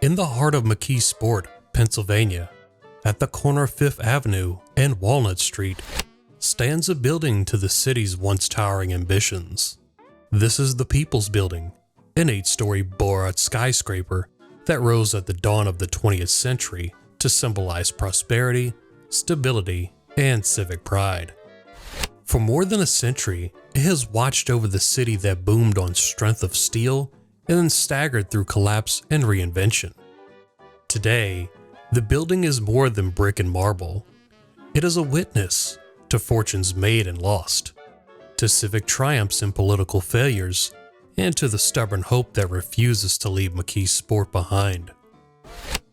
In the heart of McKeesport, Pennsylvania, at the corner of Fifth Avenue and Walnut Street, stands a building to the city's once towering ambitions. This is the People's Building, an 8-story Beaux-Arts skyscraper that rose at the dawn of the 20th century to symbolize prosperity, stability, and civic pride. For more than a century, it has watched over the city that boomed on strength of steel and then staggered through collapse and reinvention. Today, the building is more than brick and marble. It is a witness to fortunes made and lost, to civic triumphs and political failures, and to the stubborn hope that refuses to leave McKeesport behind.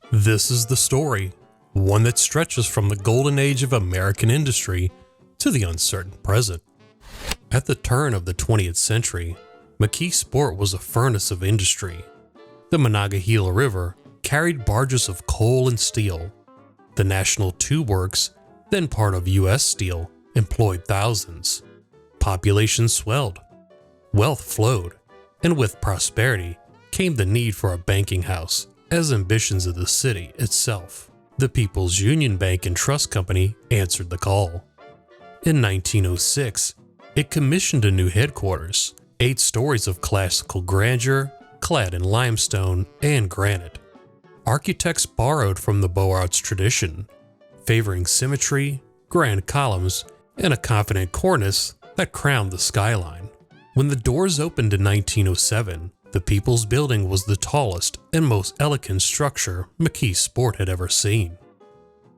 This is the story, one that stretches from the golden age of American industry to the uncertain present. At the turn of the 20th century, McKeesport was a furnace of industry. The Monongahela River carried barges of coal and steel. The National Tube Works, then part of U.S. Steel, employed thousands. Population swelled. Wealth flowed. And with prosperity came the need for a banking house as ambitions of the city itself. The People's Union Bank and Trust Company answered the call. In 1906, it commissioned a new headquarters, 8 stories of classical grandeur, clad in limestone and granite. Architects borrowed from the Beaux-Arts tradition, favoring symmetry, grand columns, and a confident cornice that crowned the skyline. When the doors opened in 1907, the People's Building was the tallest and most elegant structure McKeesport had ever seen.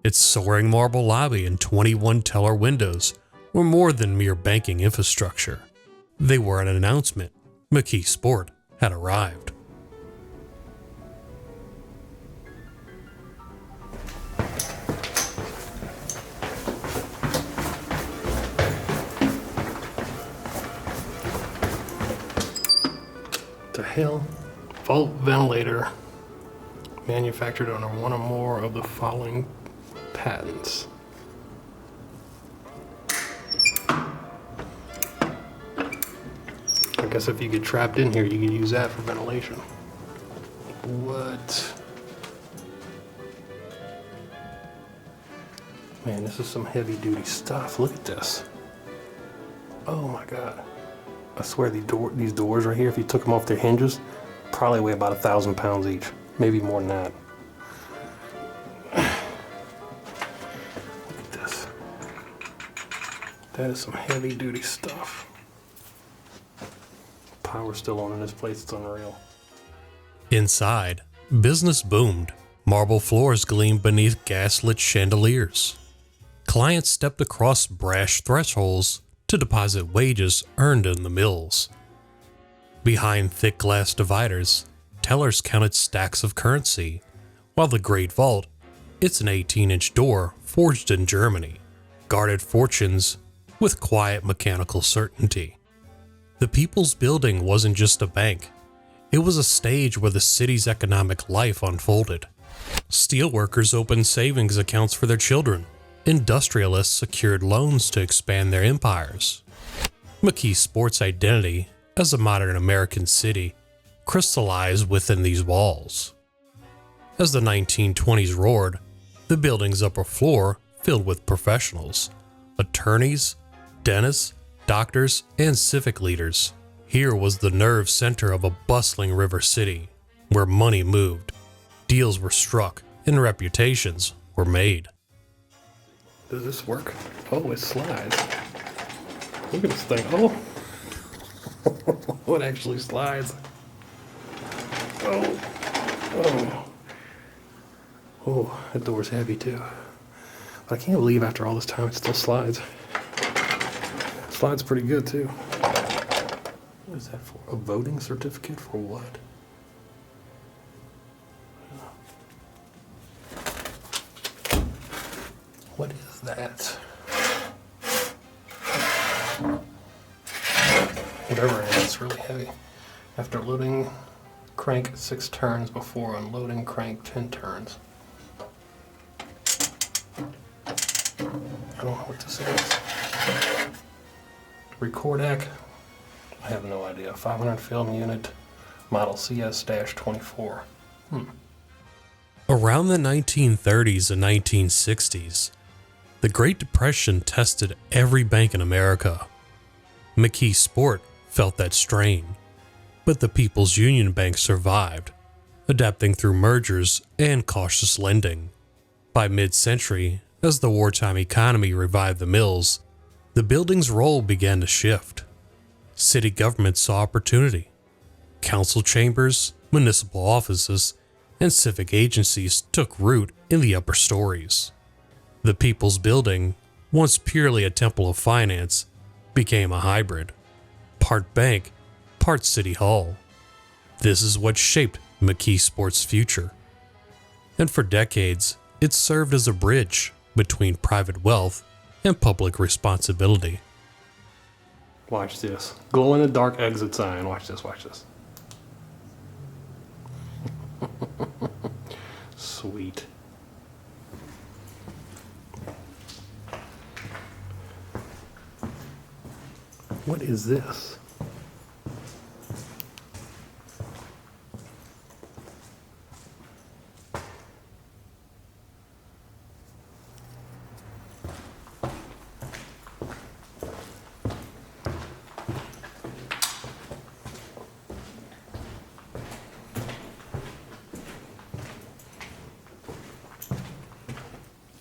Its soaring marble lobby and 21 teller windows were more than mere banking infrastructure. They were an announcement. McKeesport had arrived. The hell? Vault ventilator manufactured under one or more of the following patents. I guess if you get trapped in here, you could use that for ventilation. What? Man, this is some heavy duty stuff. Look at this. Oh my God. I swear these doors right here, if you took them off their hinges, probably weigh about 1,000 pounds each. Maybe more than that. Look at this. That is some heavy duty stuff. Power's still on in this place, it's unreal. Inside, business boomed. Marble floors gleamed beneath gas-lit chandeliers. Clients stepped across brash thresholds to deposit wages earned in the mills. Behind thick glass dividers, tellers counted stacks of currency, while the Great Vault, it's an 18-inch door forged in Germany, guarded fortunes with quiet mechanical certainty. The People's Building wasn't just a bank. It was a stage where the city's economic life unfolded. Steelworkers opened savings accounts for their children. Industrialists secured loans to expand their empires. McKeesport's identity as a modern American city crystallized within these walls. As the 1920s roared, the building's upper floor filled with professionals, attorneys, dentists, doctors, and civic leaders. Here was the nerve center of a bustling river city, where money moved, deals were struck, and reputations were made. Does this work? Oh, it slides. Look at this thing. Oh, it actually slides. Oh, that door's heavy too. But I can't believe after all this time it still slides. Slides pretty good too. What is that for? A voting certificate for what? What is that? Whatever it is, it's really heavy. After loading, crank 6 turns. Before unloading, crank 10 turns. I don't know what this is. Recordac. I have no idea. 500 film unit, model CS-24. Around the 1930s and 1960s, the Great Depression tested every bank in America. McKeesport felt that strain, but the People's Union Bank survived, adapting through mergers and cautious lending. By mid-century, as the wartime economy revived the mills, the building's role began to shift. City government saw opportunity. Council chambers, municipal offices, and civic agencies took root in the upper stories. The People's Building, once purely a temple of finance, became a hybrid, part bank, part city hall. This is what shaped McKeesport's future. And for decades, it served as a bridge between private wealth and public responsibility. Watch this. Glow in the dark exit sign. Watch this, watch this. Sweet. What is this?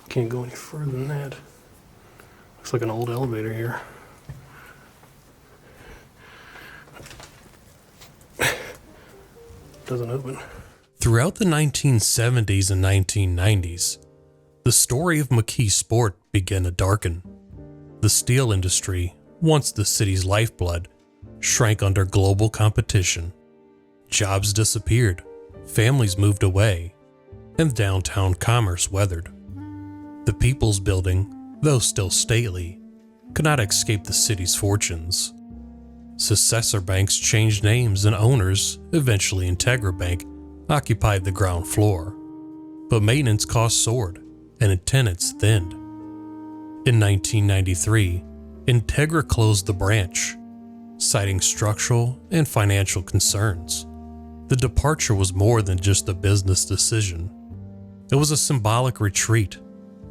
Can't go any further than that. Looks like an old elevator here. Doesn't open. Throughout the 1970s and 1990s, the story of McKeesport began to darken. The steel industry, once the city's lifeblood, shrank under global competition. Jobs disappeared, families moved away, and downtown commerce weathered. The People's Building, though still stately, could not escape the city's fortunes. Successor banks changed names and owners, eventually Integra Bank, occupied the ground floor. But maintenance costs soared and attendance thinned. In 1993, Integra closed the branch, citing structural and financial concerns. The departure was more than just a business decision. It was a symbolic retreat,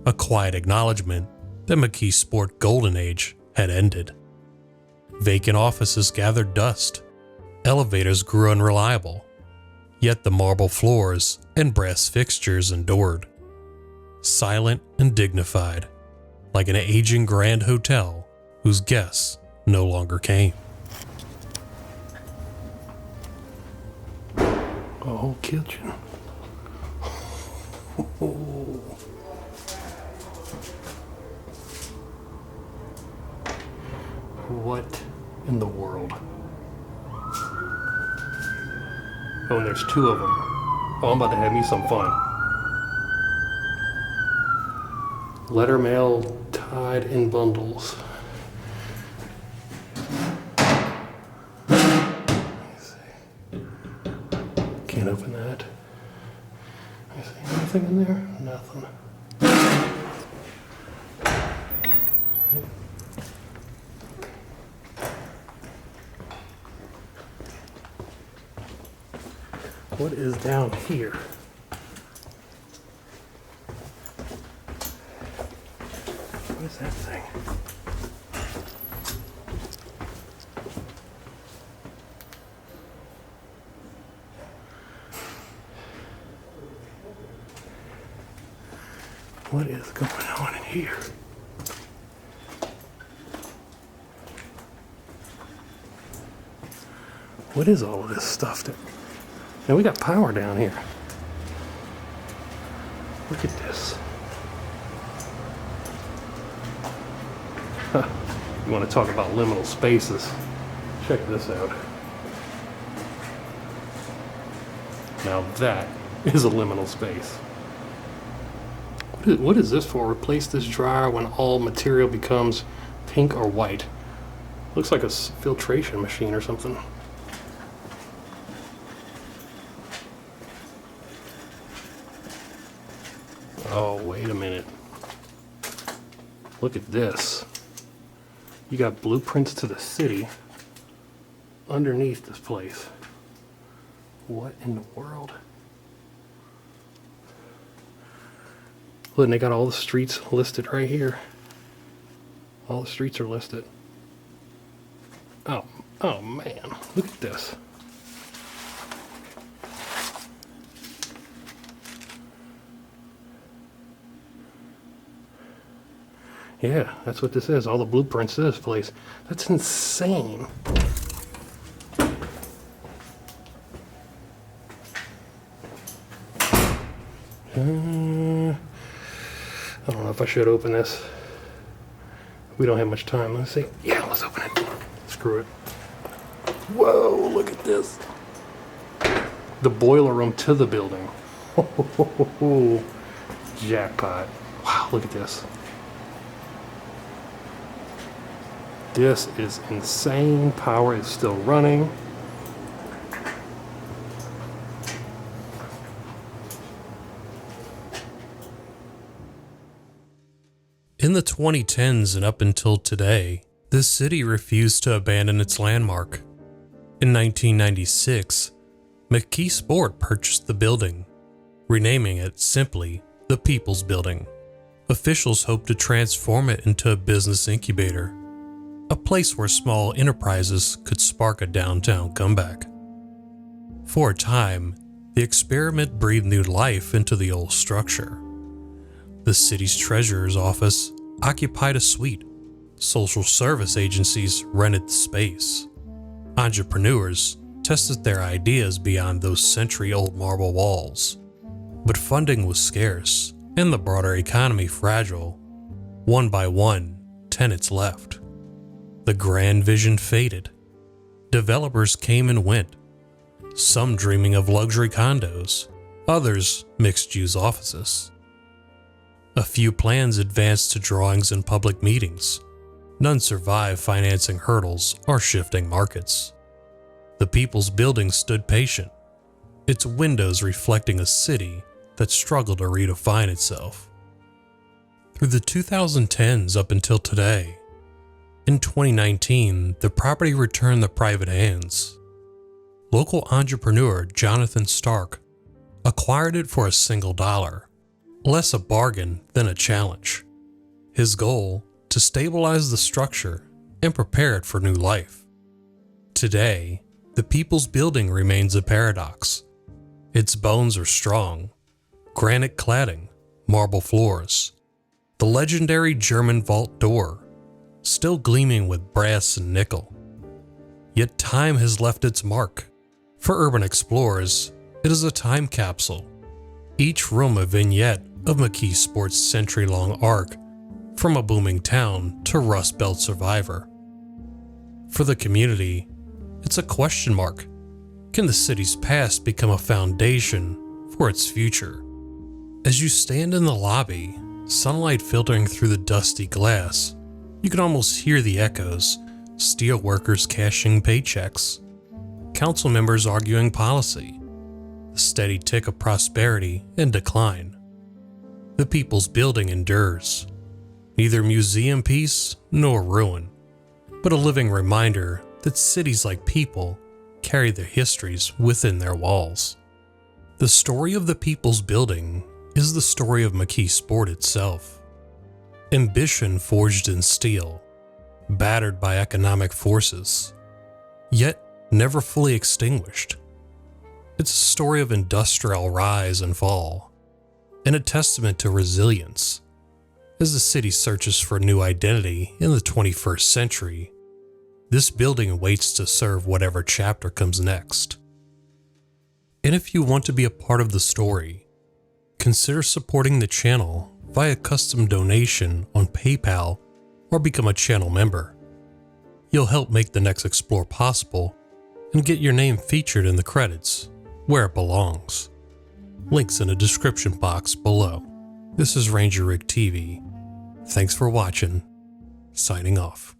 a quiet acknowledgement that McKeesport Golden Age had ended. Vacant offices gathered dust, elevators grew unreliable, yet the marble floors and brass fixtures endured. Silent and dignified, like an aging grand hotel whose guests no longer came. A whole kitchen. What in the world? Oh, and there's two of them. Oh, I'm about to have me some fun. Letter mail tied in bundles. Let me see. Can't open that. Let me see. Anything in there? Nothing. What is down here? What is that thing? What is going on in here? What is all of this stuff that... Now we got power down here. Look at this. Huh. You want to talk about liminal spaces? Check this out. Now that is a liminal space. What is this for? Replace this dryer when all material becomes pink or white. Looks like a filtration machine or something. Oh, wait a minute. Look at this. You got blueprints to the city underneath this place. What in the world? Look, and they got all the streets listed right here. All the streets are listed. Oh man, look at this. Yeah, that's what this is. All the blueprints to this place. That's insane. I don't know if I should open this. We don't have much time. Let's see. Yeah, let's open it. Screw it. Whoa, look at this. The boiler room to the building. Jackpot. Wow, look at this. This is insane. Power is still running. In the 2010s and up until today, this city refused to abandon its landmark. In 1996, McKeesport purchased the building, renaming it simply the People's Building. Officials hope to transform it into a business incubator, a place where small enterprises could spark a downtown comeback. For a time, the experiment breathed new life into the old structure. The city's treasurer's office occupied a suite. Social service agencies rented the space. Entrepreneurs tested their ideas beyond those century-old marble walls. But funding was scarce, and the broader economy fragile. One by one, tenants left. The grand vision faded. Developers came and went, some dreaming of luxury condos, others mixed-use offices. A few plans advanced to drawings and public meetings. None survived financing hurdles or shifting markets. The People's Building stood patient, its windows reflecting a city that struggled to redefine itself. Through the 2010s up until today, in 2019, the property returned to private hands. Local entrepreneur Jonathan Stark acquired it for $1, less a bargain than a challenge. His goal, to stabilize the structure and prepare it for new life. Today, the People's Building remains a paradox. Its bones are strong, granite cladding, marble floors, the legendary German vault door, still gleaming with brass and nickel. Yet time has left its mark. For urban explorers, it is a time capsule, each room a vignette of McKeesport's century-long arc, from a booming town to Rust Belt survivor. For the community, it's a question mark. Can the city's past become a foundation for its future? As you stand in the lobby, sunlight filtering through the dusty glass, you can almost hear the echoes, steel workers cashing paychecks, council members arguing policy, the steady tick of prosperity and decline. The People's Building endures, neither museum piece nor ruin, but a living reminder that cities like people carry their histories within their walls. The story of the People's Building is the story of McKeesport itself. Ambition forged in steel, battered by economic forces, yet never fully extinguished. It's a story of industrial rise and fall, and a testament to resilience. As the city searches for a new identity in the 21st century, this building waits to serve whatever chapter comes next. And if you want to be a part of the story, consider supporting the channel via custom donation on PayPal or become a channel member. You'll help make the next Explore possible and get your name featured in the credits where it belongs. Links in the description box below. This is RangerRickTV. Thanks for watching. Signing off.